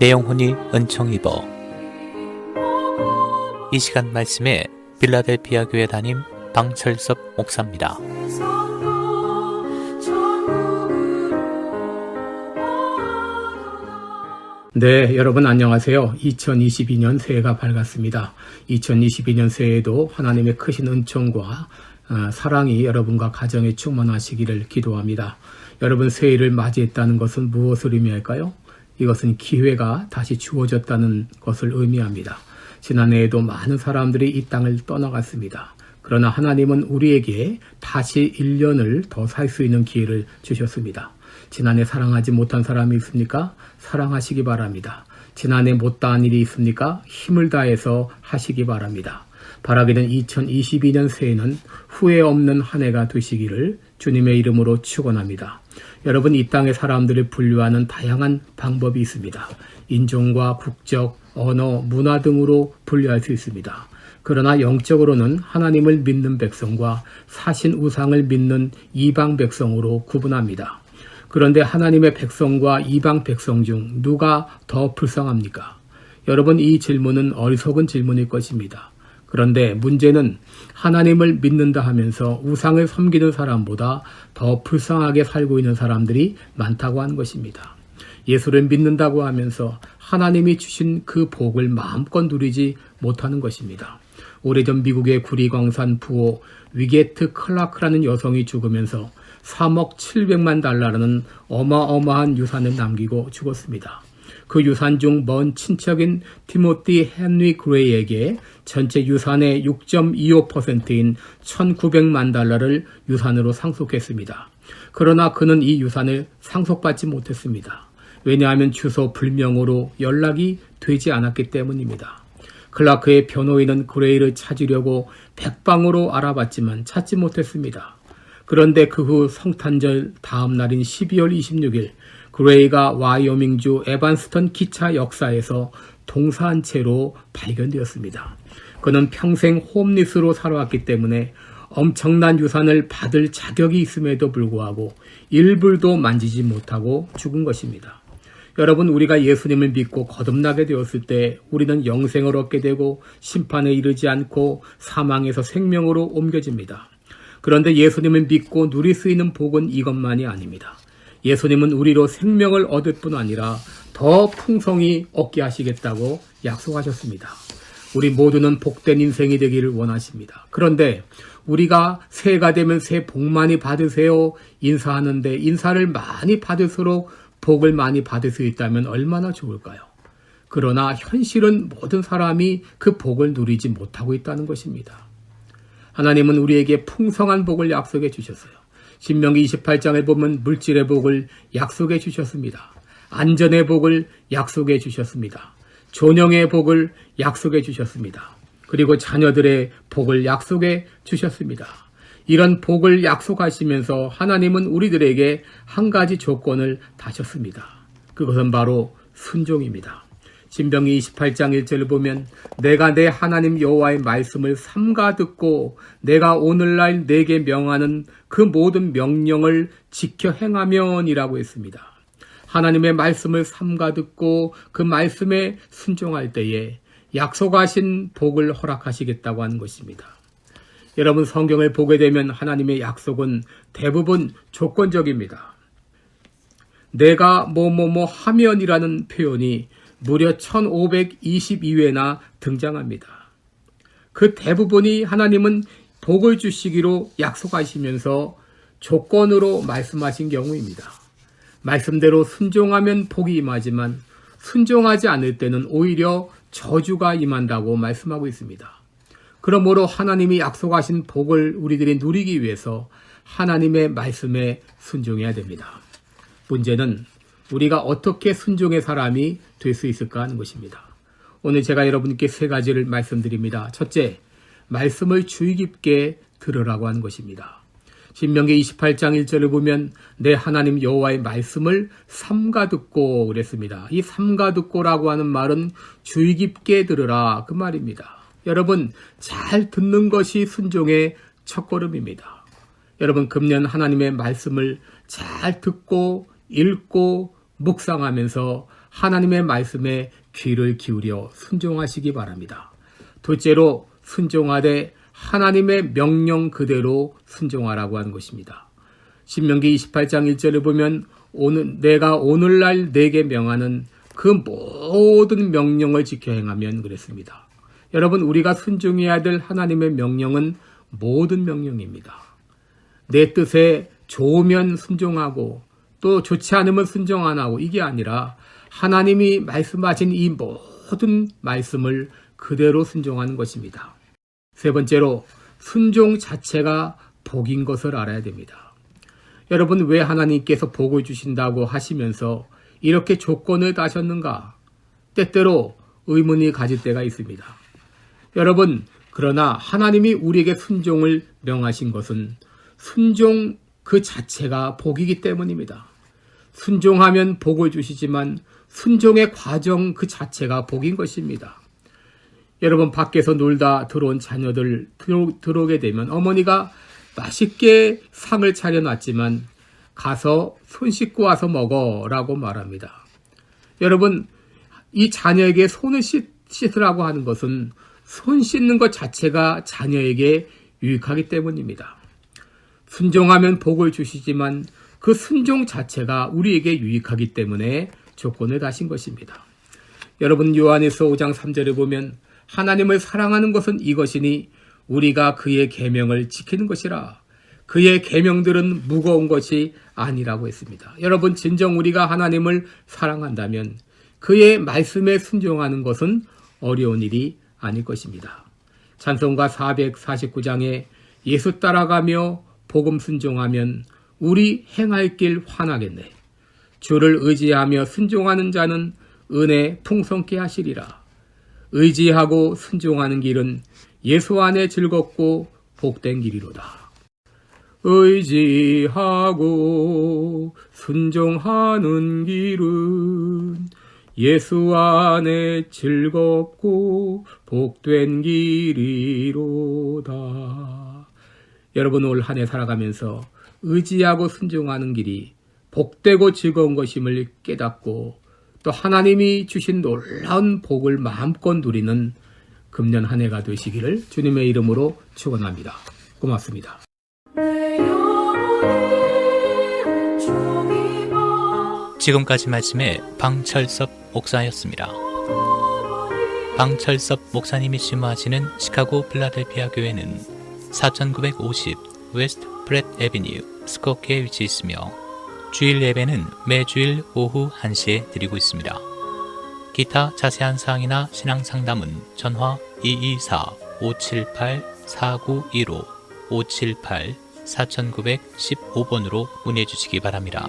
내 영혼이 은총 입어. 이 시간 말씀에 빌라델피아 교회 담임 방철섭 목사입니다. 네, 여러분 안녕하세요. 2022년 새해가 밝았습니다. 2022년 새해에도 하나님의 크신 은총과 사랑이 여러분과 가정에 충만하시기를 기도합니다. 여러분 새해를 맞이했다는 것은 무엇을 의미할까요? 이것은 기회가 다시 주어졌다는 것을 의미합니다. 지난해에도 많은 사람들이 이 땅을 떠나갔습니다. 그러나 하나님은 우리에게 다시 1년을 더 살 수 있는 기회를 주셨습니다. 지난해 사랑하지 못한 사람이 있습니까? 사랑하시기 바랍니다. 지난해 못다한 일이 있습니까? 힘을 다해서 하시기 바랍니다. 바라기는 2022년 새해는 후회 없는 한 해가 되시기를 주님의 이름으로 축원합니다. 여러분, 이 땅의 사람들을 분류하는 다양한 방법이 있습니다. 인종과 국적, 언어, 문화 등으로 분류할 수 있습니다. 그러나 영적으로는 하나님을 믿는 백성과 사신 우상을 믿는 이방 백성으로 구분합니다. 그런데 하나님의 백성과 이방 백성 중 누가 더 불쌍합니까? 여러분, 이 질문은 어리석은 질문일 것입니다. 그런데 문제는 하나님을 믿는다 하면서 우상을 섬기는 사람보다 더 불쌍하게 살고 있는 사람들이 많다고 하는 것입니다. 예수를 믿는다고 하면서 하나님이 주신 그 복을 마음껏 누리지 못하는 것입니다. 오래전 미국의 구리광산 부호 위게트 클라크라는 여성이 죽으면서 3억 700만 달러라는 어마어마한 유산을 남기고 죽었습니다. 그 유산 중 먼 친척인 티모티 헨리 그레이에게 전체 유산의 6.25%인 1900만 달러를 유산으로 상속했습니다. 그러나 그는 이 유산을 상속받지 못했습니다. 왜냐하면 주소 불명으로 연락이 되지 않았기 때문입니다. 클라크의 변호인은 그레이를 찾으려고 백방으로 알아봤지만 찾지 못했습니다. 그런데 그 후 성탄절 다음 날인 12월 26일 그레이가 와이오밍주 에반스턴 기차 역사에서 동사한 채로 발견되었습니다. 그는 평생 홈리스로 살아왔기 때문에 엄청난 유산을 받을 자격이 있음에도 불구하고 1불도 만지지 못하고 죽은 것입니다. 여러분, 우리가 예수님을 믿고 거듭나게 되었을 때 우리는 영생을 얻게 되고 심판에 이르지 않고 사망에서 생명으로 옮겨집니다. 그런데 예수님을 믿고 누릴 수 있는 복은 이것만이 아닙니다. 예수님은 우리로 생명을 얻을 뿐 아니라 더 풍성히 얻게 하시겠다고 약속하셨습니다. 우리 모두는 복된 인생이 되기를 원하십니다. 그런데 우리가 새해가 되면 새해 복 많이 받으세요 인사하는데 인사를 많이 받을수록 복을 많이 받을 수 있다면 얼마나 좋을까요? 그러나 현실은 모든 사람이 그 복을 누리지 못하고 있다는 것입니다. 하나님은 우리에게 풍성한 복을 약속해 주셨어요. 신명기 28장에 보면 물질의 복을 약속해 주셨습니다. 안전의 복을 약속해 주셨습니다. 존영의 복을 약속해 주셨습니다. 그리고 자녀들의 복을 약속해 주셨습니다. 이런 복을 약속하시면서 하나님은 우리들에게 한 가지 조건을 다셨습니다. 그것은 바로 순종입니다. 신명기 28장 1절을 보면 내가 내 하나님 여호와의 말씀을 삼가 듣고 내가 오늘날 내게 명하는 그 모든 명령을 지켜 행하면이라고 했습니다. 하나님의 말씀을 삼가 듣고 그 말씀에 순종할 때에 약속하신 복을 허락하시겠다고 하는 것입니다. 여러분, 성경을 보게 되면 하나님의 약속은 대부분 조건적입니다. 내가 뭐뭐뭐 하면이라는 표현이 무려 1522회나 등장합니다. 그 대부분이 하나님은 복을 주시기로 약속하시면서 조건으로 말씀하신 경우입니다. 말씀대로 순종하면 복이 임하지만 순종하지 않을 때는 오히려 저주가 임한다고 말씀하고 있습니다. 그러므로 하나님이 약속하신 복을 우리들이 누리기 위해서 하나님의 말씀에 순종해야 됩니다. 문제는 우리가 어떻게 순종의 사람이 될 수 있을까 하는 것입니다. 오늘 제가 여러분께 세 가지를 말씀드립니다. 첫째, 말씀을 주의 깊게 들으라고 하는 것입니다. 신명기 28장 1절을 보면 내 하나님 여호와의 말씀을 삼가 듣고 그랬습니다. 이 삼가 듣고라고 하는 말은 주의 깊게 들으라 그 말입니다. 여러분, 잘 듣는 것이 순종의 첫걸음입니다. 여러분 금년 하나님의 말씀을 잘 듣고 읽고 묵상하면서 하나님의 말씀에 귀를 기울여 순종하시기 바랍니다. 둘째로 순종하되 하나님의 명령 그대로 순종하라고 하는 것입니다. 신명기 28장 1절을 보면 내가 오늘날 내게 명하는 그 모든 명령을 지켜 행하면 그랬습니다. 여러분 우리가 순종해야 될 하나님의 명령은 모든 명령입니다. 내 뜻에 좋으면 순종하고 또 좋지 않으면 순종 안 하고 이게 아니라 하나님이 말씀하신 이 모든 말씀을 그대로 순종하는 것입니다. 세 번째로 순종 자체가 복인 것을 알아야 됩니다. 여러분 왜 하나님께서 복을 주신다고 하시면서 이렇게 조건을 다셨는가? 때때로 의문이 가질 때가 있습니다. 여러분 그러나 하나님이 우리에게 순종을 명하신 것은 순종 그 자체가 복이기 때문입니다. 순종하면 복을 주시지만 순종의 과정 그 자체가 복인 것입니다. 여러분 밖에서 놀다 들어온 자녀들 들어오게 되면 어머니가 맛있게 상을 차려놨지만 가서 손 씻고 와서 먹어라고 말합니다. 여러분 이 자녀에게 손을 씻으라고 하는 것은 손 씻는 것 자체가 자녀에게 유익하기 때문입니다. 순종하면 복을 주시지만 그 순종 자체가 우리에게 유익하기 때문에 조건을 다신 것입니다. 여러분 요한에서 5장 3절에 보면 하나님을 사랑하는 것은 이것이니 우리가 그의 계명을 지키는 것이라. 그의 계명들은 무거운 것이 아니라고 했습니다. 여러분 진정 우리가 하나님을 사랑한다면 그의 말씀에 순종하는 것은 어려운 일이 아닐 것입니다. 찬송가 449장에 예수 따라가며 복음 순종하면 우리 행할 길 환하겠네. 주를 의지하며 순종하는 자는 은혜 풍성케 하시리라. 의지하고 순종하는 길은 예수 안에 즐겁고 복된 길이로다. 의지하고 순종하는 길은 예수 안에 즐겁고 복된 길이로다. 여러분 올 한 해 살아가면서 의지하고 순종하는 길이 복되고 즐거운 것임을 깨닫고 또 하나님이 주신 놀라운 복을 마음껏 누리는 금년 한 해가 되시기를 주님의 이름으로 축원합니다. 고맙습니다. 지금까지 말씀에 방철섭 목사였습니다. 방철섭 목사님이 심화하시는 시카고 필라델피아 교회는 4950 웨스트 프렛 애비뉴 스코키에 위치해 있으며 주일 예배는 매주일 오후 1시에 드리고 있습니다. 기타 자세한 사항이나 신앙 상담은 전화 224-578-4915 578-4915번으로 문의해 주시기 바랍니다.